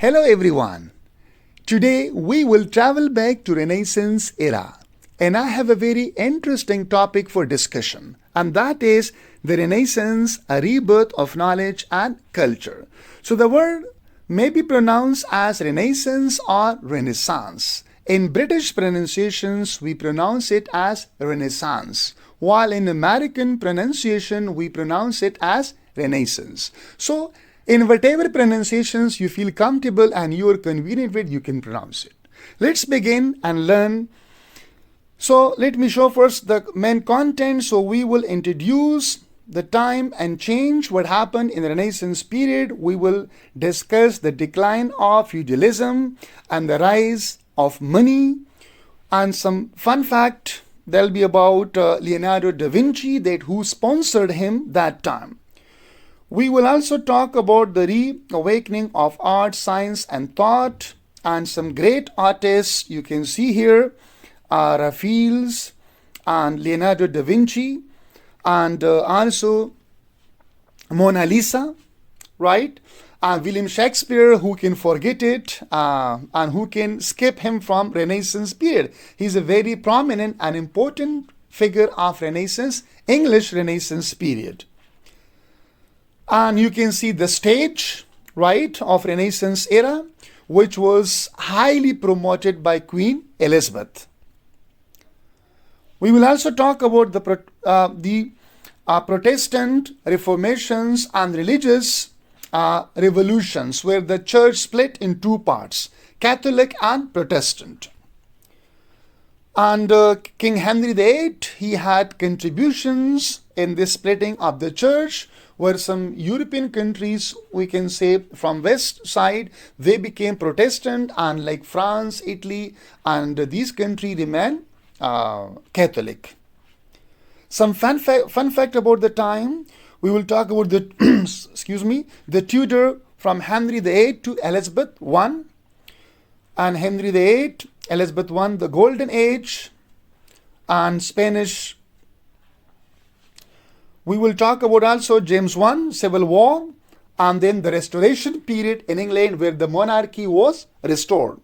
Hello everyone. Today we will travel back to Renaissance era and I have a very interesting topic for discussion and that is the Renaissance, a rebirth of knowledge and culture. So the word may be pronounced as Renaissance or Renaissance. In British pronunciations we pronounce it as Renaissance while in American pronunciation we pronounce it as Renaissance. So in whatever pronunciations you feel comfortable and you are convenient with, you can pronounce it. Let's begin and learn. So let me show first the main content. So we will introduce the time and change what happened in the Renaissance period. We will discuss the decline of feudalism and the rise of money and some fun fact. There'll be about Leonardo da Vinci, that who sponsored him that time. We will also talk about the reawakening of art, science and thought and some great artists you can see here, Raphael's and Leonardo da Vinci and also Mona Lisa, right? William Shakespeare, who can forget it and who can skip him from Renaissance period. He's a very prominent and important figure of Renaissance, English Renaissance period. And you can see the stage, right, of Renaissance era, which was highly promoted by Queen Elizabeth. We will also talk about the Protestant reformations and religious revolutions, where the church split in two parts, Catholic and Protestant. And King Henry VIII, he had contributions in this splitting of the church, where some European countries, we can say from west side, they became Protestant, and like France, Italy, and these countries remain Catholic. Some fun fact about the time, we will talk about the the Tudor from Henry VIII to Elizabeth I, and Henry VIII, Elizabeth I, the Golden Age, and Spanish. We will talk about also James I, Civil War, and then the Restoration period in England where the monarchy was restored.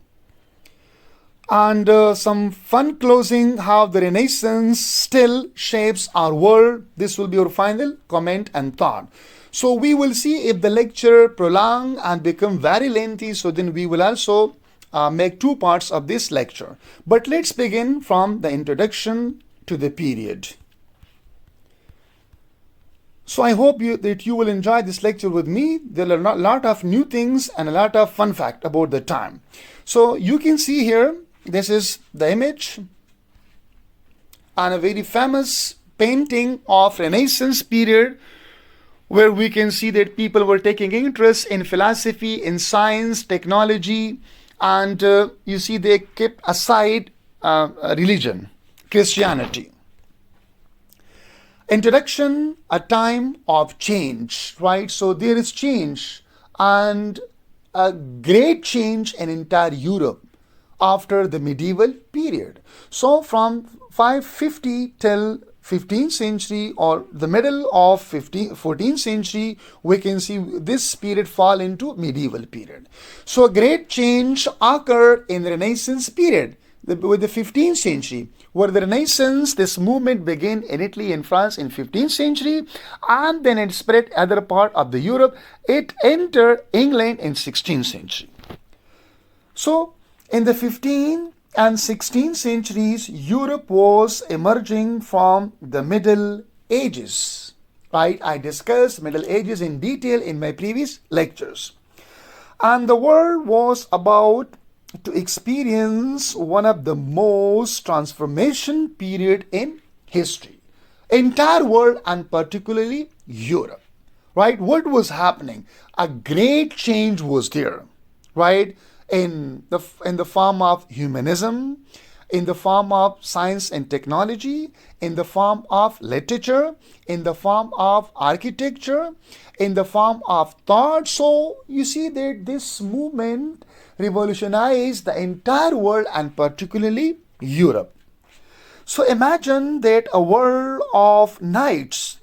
And some fun closing, how the Renaissance still shapes our world. This will be our final comment and thought. So we will see if the lecture prolong and become very lengthy, so then we will also make two parts of this lecture. But let's begin from the introduction to the period. So I hope that you will enjoy this lecture with me. There are a lot of new things and a lot of fun fact about the time. So you can see here, this is the image and a very famous painting of Renaissance period, where we can see that people were taking interest in philosophy, in science, technology, and you see they kept aside religion, Christianity. Introduction, a time of change, right? So there is change and a great change in entire Europe after the medieval period. So from 550 till 15th century or the middle of 14th century, we can see this period fall into medieval period. So a great change occurred in the Renaissance period with the 15th century, where the Renaissance, this movement began in Italy and France in 15th century, and then it spread other part of the Europe. It entered England in 16th century. So in the 15th and 16th centuries, Europe was emerging from the Middle Ages, right? I discussed Middle Ages in detail in my previous lectures. And the world was about to experience one of the most transformation period in history. Entire world and particularly Europe, right? What was happening? A great change was there, right? In the form of humanism, in the form of science and technology, in the form of literature, in the form of architecture, in the form of thought. So you see that this movement revolutionized the entire world and particularly Europe. So imagine that a world of knights,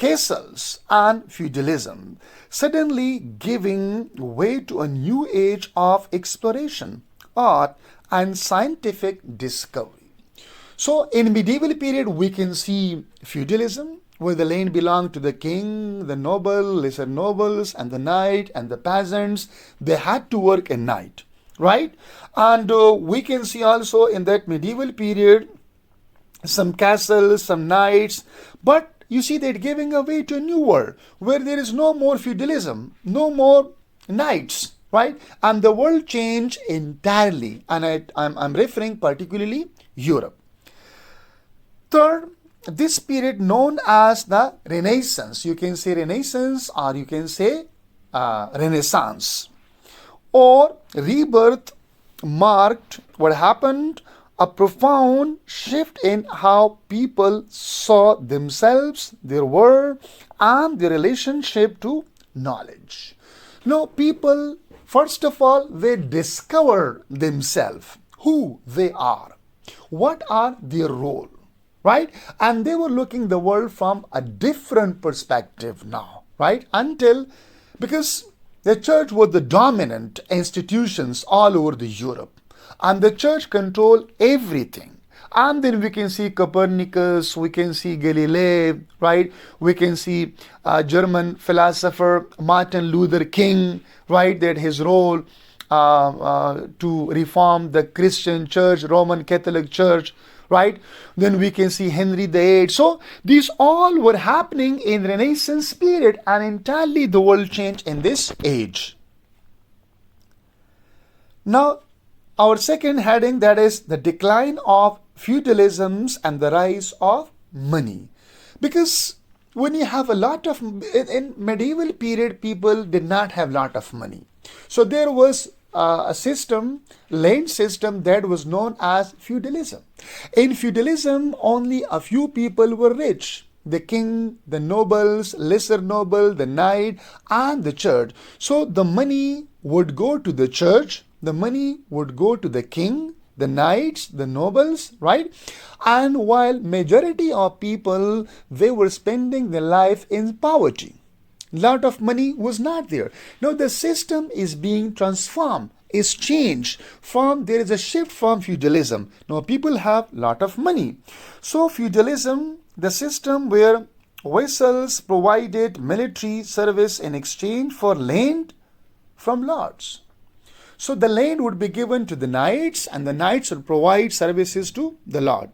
castles and feudalism, suddenly giving way to a new age of exploration, art, and scientific discovery. So in medieval period, we can see feudalism, where the land belonged to the king, the noble, lesser nobles, and the knight and the peasants. They had to work at night, right? And we can see also in that medieval period some castles, some knights, but you see that giving away to a new world where there is no more feudalism, no more knights, right? And the world changed entirely, and I'm referring particularly Europe. Third, this period known as the Renaissance. You can say Renaissance or you can say Renaissance or rebirth marked what happened, a profound shift in how people saw themselves, their world, and their relationship to knowledge. Now, people, first of all, they discover themselves, who they are, what are their role, right? And they were looking the world from a different perspective now, right? Until, because the church was the dominant institutions all over the Europe, and the church controlled everything. And then we can see Copernicus, we can see Galileo, right? We can see German philosopher Martin Luther King, right? That his role to reform the Christian church, Roman Catholic Church, right? Then we can see Henry VIII. So these all were happening in Renaissance period, and entirely the world changed in this age. Now, our second heading, that is the decline of feudalisms and the rise of money. Because when you have a lot of, in medieval period, people did not have a lot of money. So there was a system, land system, that was known as feudalism. In feudalism, only a few people were rich. The king, the nobles, lesser noble, the knight, and the church. So the money would go to the church, the money would go to the king, the knights, the nobles, right? And while majority of people, they were spending their life in poverty. Lot of money was not there. Now the system is being transformed, is changed from, there is a shift from feudalism. Now people have lot of money. So feudalism, the system where vassals provided military service in exchange for land from lords. So the land would be given to the knights, and the knights would provide services to the lord,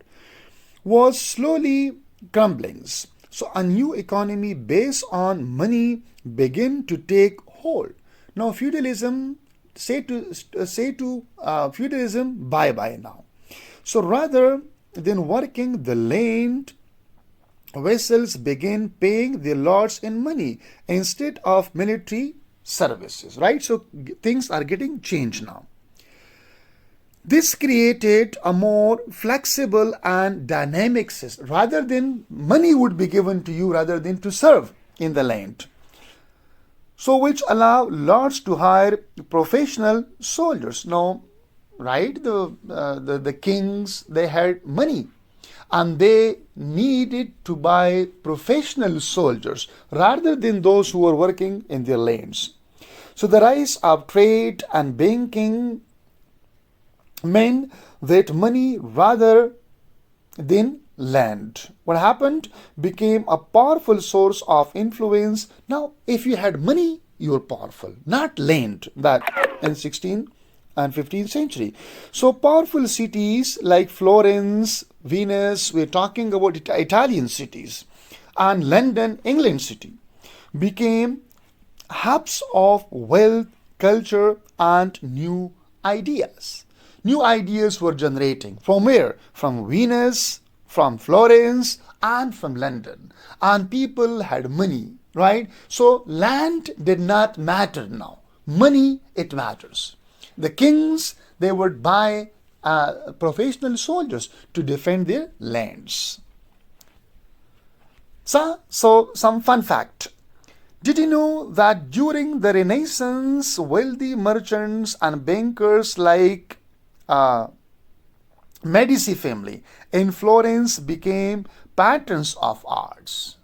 was slowly crumbling. So a new economy based on money began to take hold. Now feudalism, say to feudalism, bye bye now. So rather than working the land, vassals began paying their lords in money instead of military services, right? So things are getting changed now. This created a more flexible and dynamic system. Rather than money would be given to you rather than to serve in the land. So which allow lords to hire professional soldiers. Now, right, the kings, they had money and they needed to buy professional soldiers rather than those who were working in their lands. So the rise of trade and banking meant that money rather than land, what happened, became a powerful source of influence. Now, if you had money, you were powerful, not land, that in 16th and 15th century. So powerful cities like Florence, Venice, we're talking about Italian cities, and London, England city, became hubs of wealth, culture, and new ideas. New ideas were generating. From where? From Venice, from Florence, and from London. And people had money, right? So land did not matter now. Money, it matters. The kings, they would buy professional soldiers to defend their lands. So some fun fact. Did you know that during the Renaissance, wealthy merchants and bankers like Medici family in Florence became patrons of arts?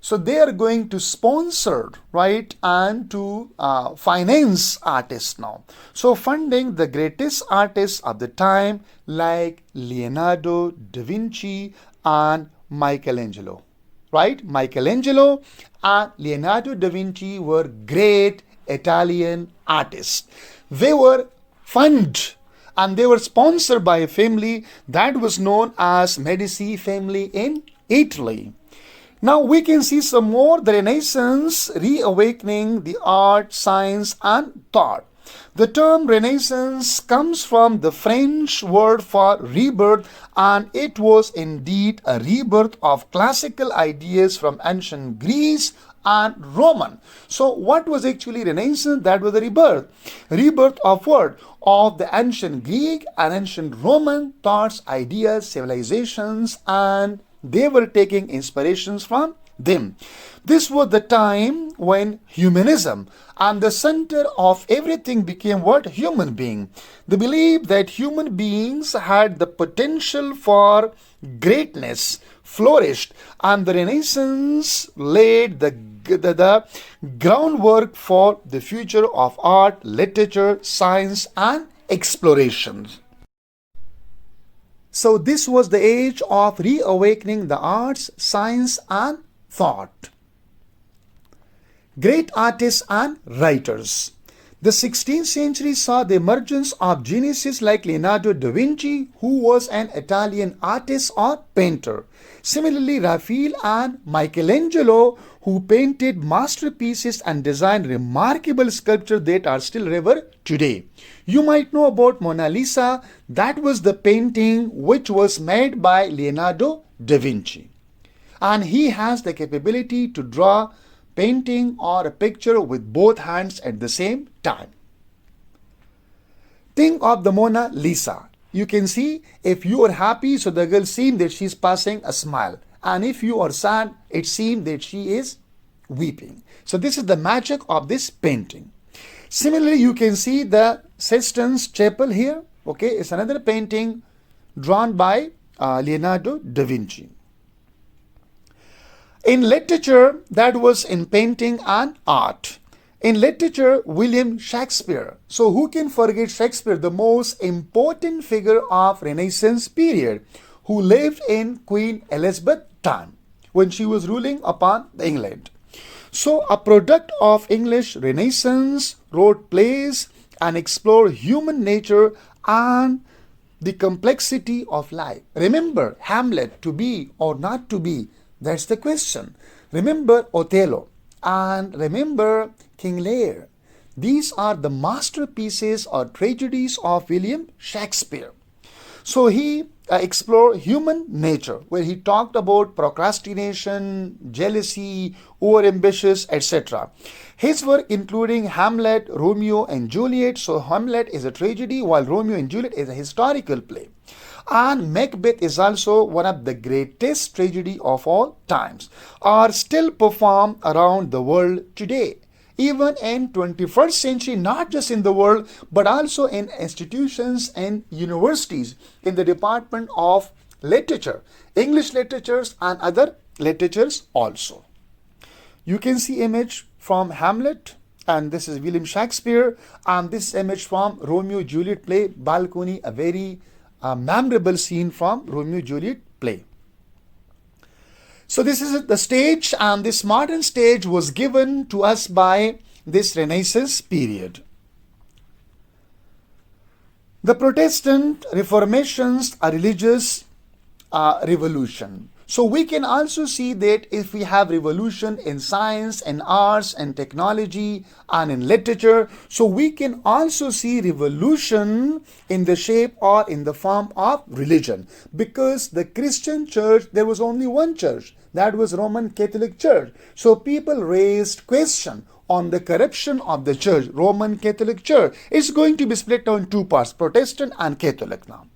So they are going to sponsor, right, and to finance artists now. So funding the greatest artists of the time like Leonardo da Vinci and Michelangelo, right? Michelangelo and Leonardo da Vinci were great Italian artists. They were funded and they were sponsored by a family that was known as Medici family in Italy. Now we can see some more the Renaissance reawakening the art, science, and thought. The term Renaissance comes from the French word for rebirth, and it was indeed a rebirth of classical ideas from ancient Greece and Roman. So what was actually Renaissance? That was a rebirth. Rebirth of what? Of the ancient Greek and ancient Roman thoughts, ideas, civilizations, and they were taking inspirations from them. This was the time when humanism and the center of everything became what? Human being. They believed that human beings had the potential for greatness, flourished, and the Renaissance laid the groundwork for the future of art, literature, science, and explorations. So this was the age of reawakening the arts, science, and thought. Great artists and writers. The 16th century saw the emergence of geniuses like Leonardo da Vinci, who was an Italian artist or painter. Similarly, Raphael and Michelangelo, who painted masterpieces and designed remarkable sculptures that are still revered today. You might know about Mona Lisa. That was the painting which was made by Leonardo da Vinci. And he has the capability to draw painting or a picture with both hands at the same time. Think of the Mona Lisa. You can see if you are happy, so the girl seems that she is passing a smile. And if you are sad, it seems that she is weeping. So this is the magic of this painting. Similarly, you can see the Sistine Chapel here. Okay, it's another painting drawn by Leonardo da Vinci. In literature, that was in painting and art. In literature, William Shakespeare. So who can forget Shakespeare, the most important figure of Renaissance period, who lived in Queen Elizabeth time when she was ruling upon England. So a product of English Renaissance, wrote plays and explored human nature and the complexity of life. Remember Hamlet, to be or not to be, that's the question. Remember Othello and remember King Lear. These are the masterpieces or tragedies of William Shakespeare. So he explored human nature, where he talked about procrastination, jealousy, overambitious, etc. His work including Hamlet, Romeo and Juliet. So Hamlet is a tragedy while Romeo and Juliet is a historical play. And Macbeth is also one of the greatest tragedy of all times, are still performed around the world today. Even in 21st century, not just in the world, but also in institutions and universities in the department of literature, English literatures and other literatures also. You can see image from Hamlet, and this is William Shakespeare, and this image from Romeo Juliet play, balcony, a very memorable scene from Romeo Juliet play. So this is the stage, and this modern stage was given to us by this Renaissance period. The Protestant Reformations, a religious revolution. So we can also see that if we have revolution in science and arts and technology and in literature, so we can also see revolution in the shape or in the form of religion. Because the Christian church, there was only one church, that was Roman Catholic Church. So people raised question on the corruption of the church, Roman Catholic Church. It's going to be split on two parts, Protestant and Catholic now.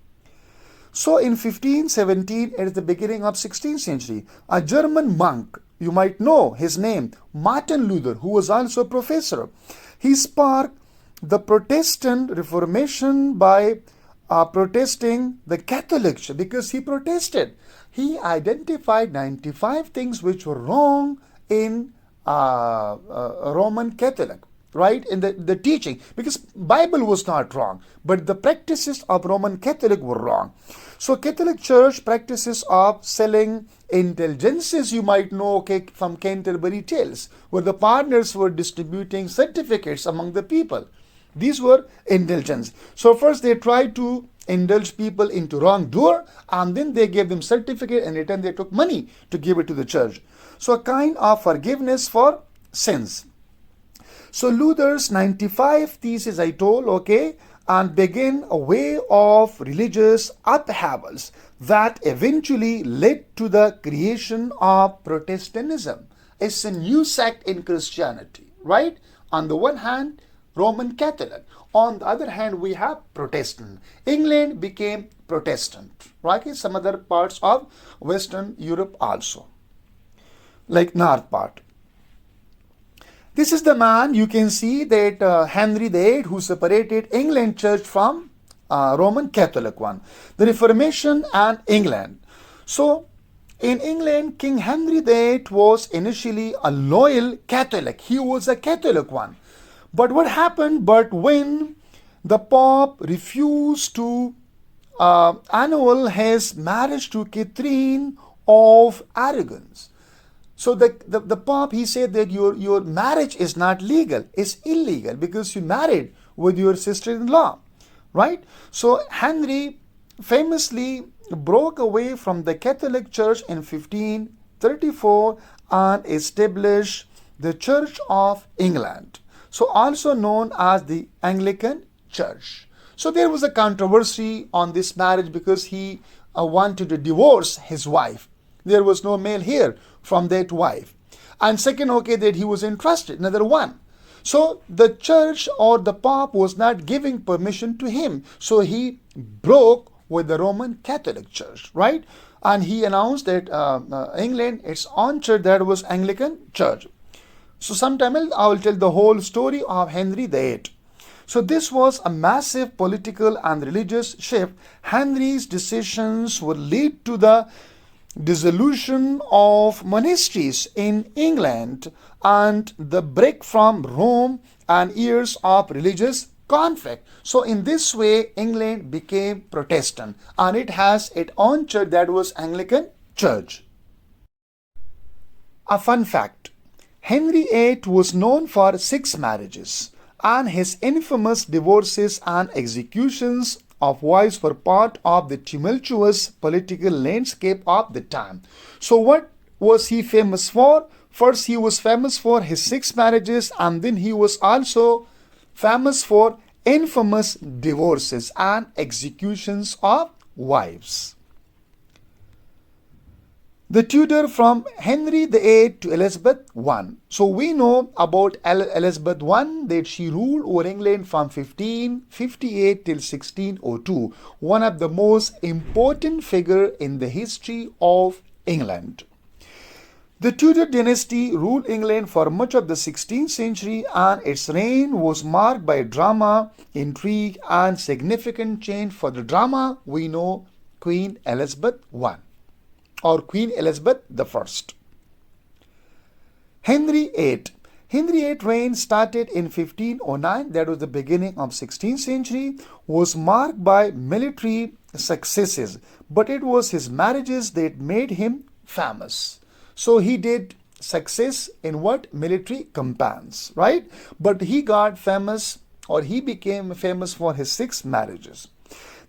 So in 1517, at the beginning of 16th century, a German monk, you might know his name, Martin Luther, who was also a professor, he sparked the Protestant Reformation by protesting the Catholic Church, because he protested. He identified 95 things which were wrong in Roman Catholic, right? In the teaching, because Bible was not wrong, but the practices of Roman Catholic were wrong. So Catholic Church practices of selling indulgences, you might know, okay, from Canterbury Tales, where the partners were distributing certificates among the people. These were indulgence. So first they tried to indulge people into wrongdoer, and then they gave them certificate, and in return they took money to give it to the church. So a kind of forgiveness for sins. So Luther's 95 thesis, I told, okay, and begin a way of religious upheavals that eventually led to the creation of Protestantism. It's a new sect in Christianity, right? On the one hand, Roman Catholic. On the other hand, we have Protestant. England became Protestant, right? Some other parts of Western Europe also, like north part. This is the man, you can see that Henry VIII, who separated England church from Roman Catholic one. The Reformation and England. So in England, King Henry VIII was initially a loyal Catholic. He was a Catholic one. But what happened? But when the Pope refused to annul his marriage to Catherine of Aragon. So the Pope, he said that your marriage is not legal, it's illegal because you married with your sister-in-law, right? So Henry famously broke away from the Catholic Church in 1534 and established the Church of England, so also known as the Anglican Church. So there was a controversy on this marriage because he wanted to divorce his wife. There was no male heir from that wife. And second, okay, that he was entrusted, another one. So the church or the Pope was not giving permission to him. So he broke with the Roman Catholic Church, right? And he announced that England, its own church, that was Anglican Church. So sometime I will tell the whole story of Henry VIII. So this was a massive political and religious shift. Henry's decisions would lead to the dissolution of monasteries in England and the break from Rome and years of religious conflict. So in this way, England became Protestant and it has its own church, that was Anglican Church. A fun fact: Henry VIII was known for 6 marriages, and his infamous divorces and executions of wives were part of the tumultuous political landscape of the time. So what was he famous for? First, he was famous for his 6 marriages, and then he was also famous for infamous divorces and executions of wives. The Tudor from Henry VIII to Elizabeth I. So we know about Elizabeth I that she ruled over England from 1558 till 1602, one of the most important figure in the history of England. The Tudor dynasty ruled England for much of the 16th century, and its reign was marked by drama, intrigue, and significant change. For the drama, we know Queen Elizabeth I or Queen Elizabeth I. Henry VIII. Henry VIII reign started in 1509, that was the beginning of 16th century, was marked by military successes, but it was his marriages that made him famous. So he did success in what? Military campaigns, right? But he got famous, or he became famous for his 6 marriages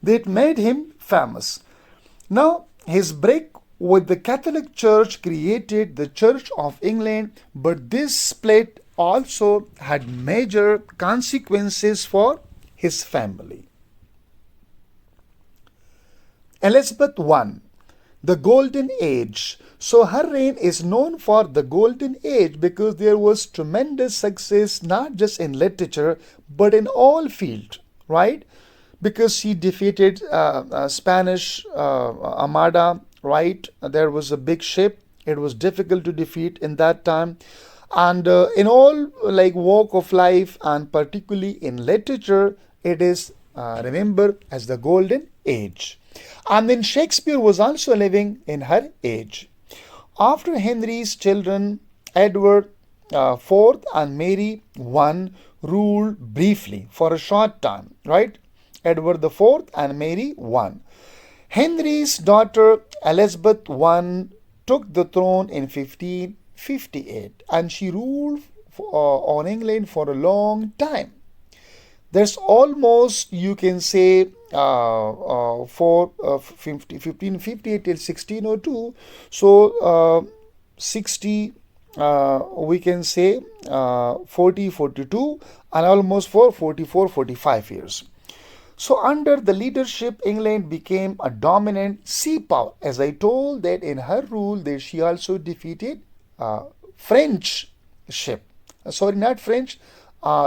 that made him famous. Now, his break with the Catholic Church created the Church of England, but this split also had major consequences for his family. Elizabeth I, the Golden Age. So her reign is known for the Golden Age because there was tremendous success not just in literature but in all fields, right? Because she defeated Spanish Armada, right? There was a big ship. It was difficult to defeat in that time. And in all like walk of life, and particularly in literature, it is remembered as the Golden Age. And then Shakespeare was also living in her age. After Henry's children Edward IV and Mary I ruled briefly for a short time, right? Edward IV and Mary I. Henry's daughter Elizabeth I took the throne in 1558 and she ruled on England for a long time. There's almost, you can say, for 1558 till 1602, so 60, we can say 40, 42, and almost for 44, 45 years. So under the leadership, England became a dominant sea power. As I told that in her rule, that she also defeated French ship. Sorry, not French,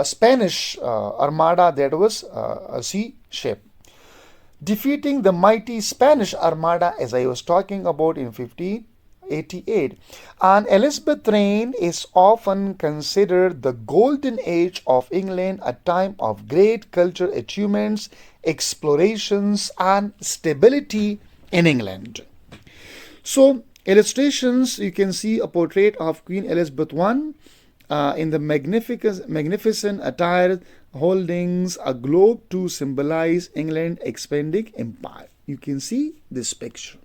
Spanish armada, that was a sea ship. Defeating the mighty Spanish armada, as I was talking about in 1588. And Elizabeth's reign is often considered the golden age of England, a time of great cultural achievements, explorations, and stability in England. So, illustrations, you can see a portrait of Queen Elizabeth I in the magnificent attire holding a globe to symbolize England's expanding empire. You can see this picture.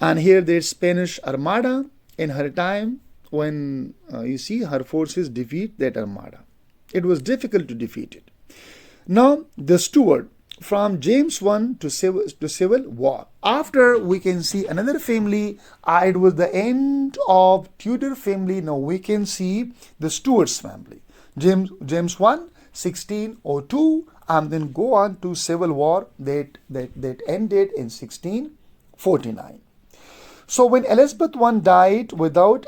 And here there's Spanish Armada in her time when you see her forces defeat that Armada. It was difficult to defeat it. Now the Stuart from James I to Civil War. After we can see another family, it was the end of Tudor family. Now we can see the Stuarts family. James I, 1602, and then go on to Civil War that ended in 1649. So when Elizabeth I died without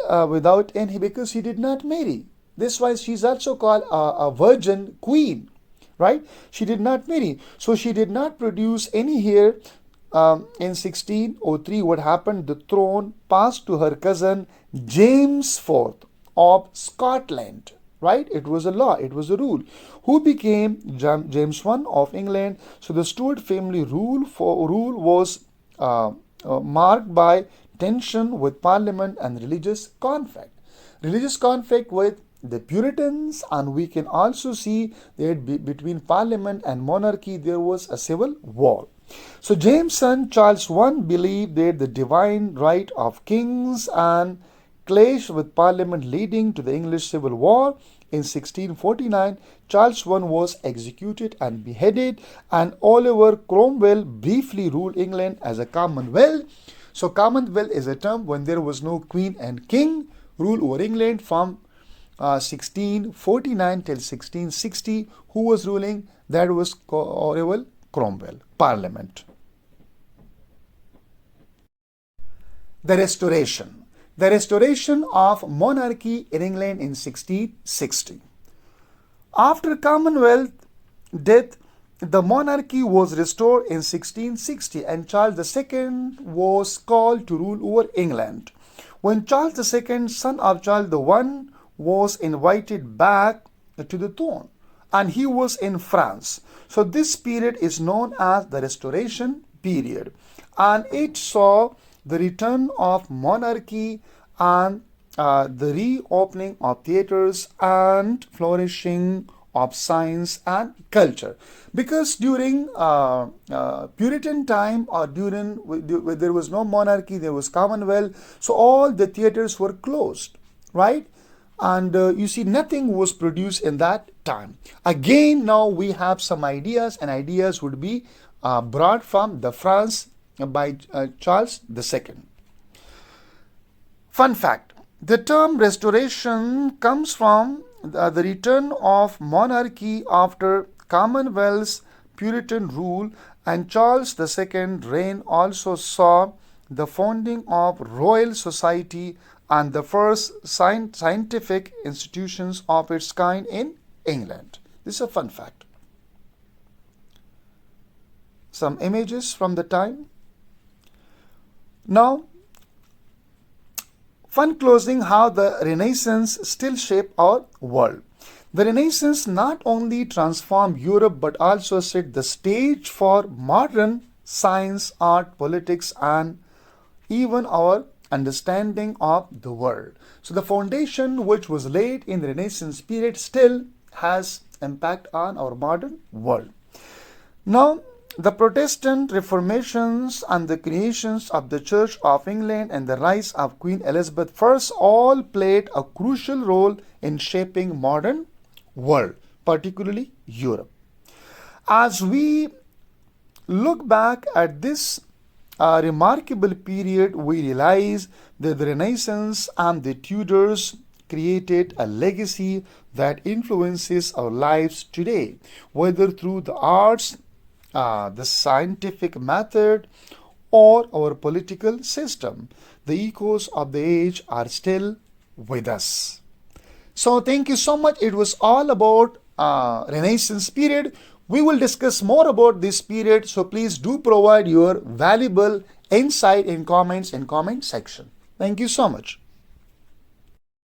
any, because she did not marry. This is why she's also called a virgin queen, right? She did not marry. So she did not produce any heir. In 1603, what happened? The throne passed to her cousin James IV of Scotland, right? It was a law, it was a rule, who became James I of England. So the Stuart family rule was marked by tension with Parliament and religious conflict. Religious conflict with the Puritans, and we can also see that between Parliament and monarchy there was a civil war. So James' son Charles I believed that the divine right of kings and clashed with Parliament, leading to the English Civil War. In 1649, Charles I was executed and beheaded, and Oliver Cromwell briefly ruled England as a Commonwealth. So Commonwealth is a term when there was no queen and king rule over England from 1649 till 1660. Who was ruling? That was Oliver Cromwell, Parliament. The Restoration. The restoration of monarchy in England in 1660. After Commonwealth death, the monarchy was restored in 1660 and Charles II was called to rule over England. When Charles II, son of Charles I, was invited back to the throne, and he was in France. So this period is known as the Restoration period, and it saw the return of monarchy and the reopening of theaters and flourishing of science and culture. Because during Puritan time, or during when there was no monarchy, there was Commonwealth, so all the theaters were closed, right? And you see, nothing was produced in that time. Again, now we have some ideas, and ideas would be brought from the France by Charles II. Fun fact: the term restoration comes from the return of monarchy after Commonwealth's Puritan rule, and Charles II's reign also saw the founding of Royal Society and the first scientific institutions of its kind in England. This is a fun fact. Some images from the time. Now, fun closing, how the Renaissance still shape our world. The Renaissance not only transformed Europe but also set the stage for modern science, art, politics, and even our understanding of the world. So the foundation which was laid in the Renaissance period still has impact on our modern world. Now, the Protestant Reformations and the creations of the Church of England and the rise of Queen Elizabeth I all played a crucial role in shaping modern world, particularly Europe. As we look back at this remarkable period, we realize that the Renaissance and the Tudors created a legacy that influences our lives today, whether through the arts, the scientific method, or our political system. The echoes of the age are still with us. So thank you so much. It was all about Renaissance period. We will discuss more about this period, so please do provide your valuable insight in comments in comment section. Thank you so much.